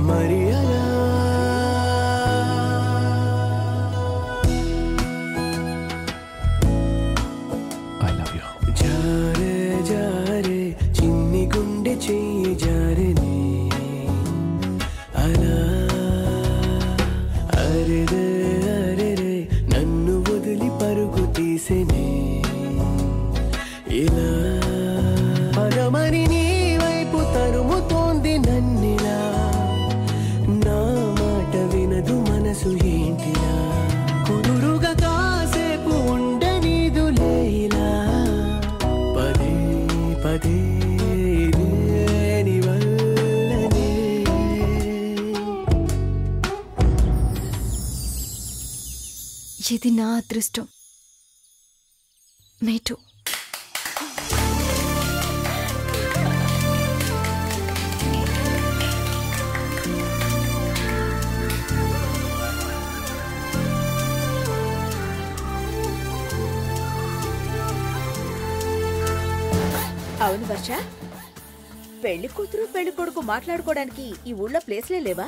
మరి అలా I love you. జారే జారే చిన్ని గుండె చెయ్యి జారని అలా అరెరే అరెరే నన్ను వదిలి పరుగు తీసెనే ఇలా పరమని నీ వైపు తరుముతోంది నన్నిలా నా మాట వినదు మనసు ఏంటిలా కుదురుగా కాసేపు ఉండనీదు లేలా పదే పదే ఇది నా అదృష్టం. మేటు అవును వర్ష, పెళ్లి కూతురు పెళ్లి కొడుకు మాట్లాడుకోవడానికి ఈ ఊళ్ళో ప్లేస్లే లేవా?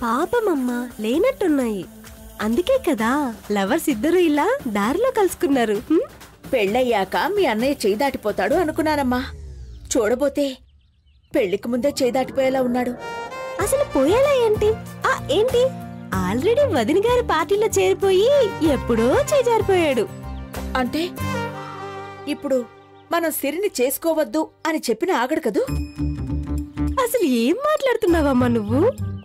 పాపమమ్మా లేనట్టున్నాయి. అందుకే కదా లవర్స్ ఇద్దరు ఇలా దారిలో కలుసుకున్నారు. పెళ్ళయ్యాక మీ అన్నయ్య చేయి దాటిపోతాడు అనుకున్నానమ్మా. చూడబోతే పెళ్లికి ముందే చేయి దాటిపోయేలా ఉన్నాడు. అసలు పోయేలా ఏంటి? ఏంటి ఆల్రెడీ వదిన గారి పార్టీలో చేరిపోయి ఎప్పుడో చేజారిపోయాడు. అంటే ఇప్పుడు మనం సిరిని చేసుకోవద్దు అని చెప్పిన ఆగడు కదూ. అసలు ఏం మాట్లాడుతున్నావమ్మా నువ్వు?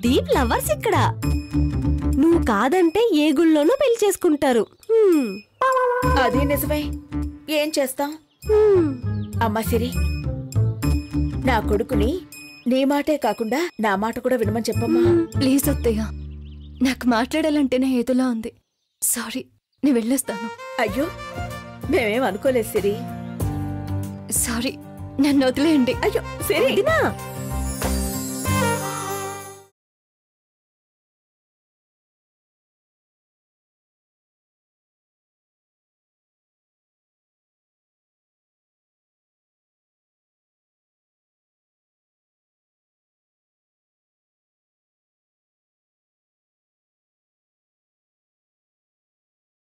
డీప్ లవర్స్ ఇక్కడ. నువ్వు కాదంటే ఏ గుళ్ళోనూ పెళ్లి చేసుకుంటారు. అది నిజమే. ఏం చేస్తాం? అమ్మా సిరి, నా కొడుకుని నీ మాటే కాకుండా నా మాట కూడా వినమని చెప్పమ్మా. ప్లీజ్ అత్తయ్య, నాకు మాట్లాడాలంటేనే ఏదోలా ఉంది. సారీ, నేను వెళ్ళొస్తాను. అయ్యో, మేమేం అనుకోలేదు సిరి. సారీ, నన్ను వదిలేయండి. అయ్యో సిరి.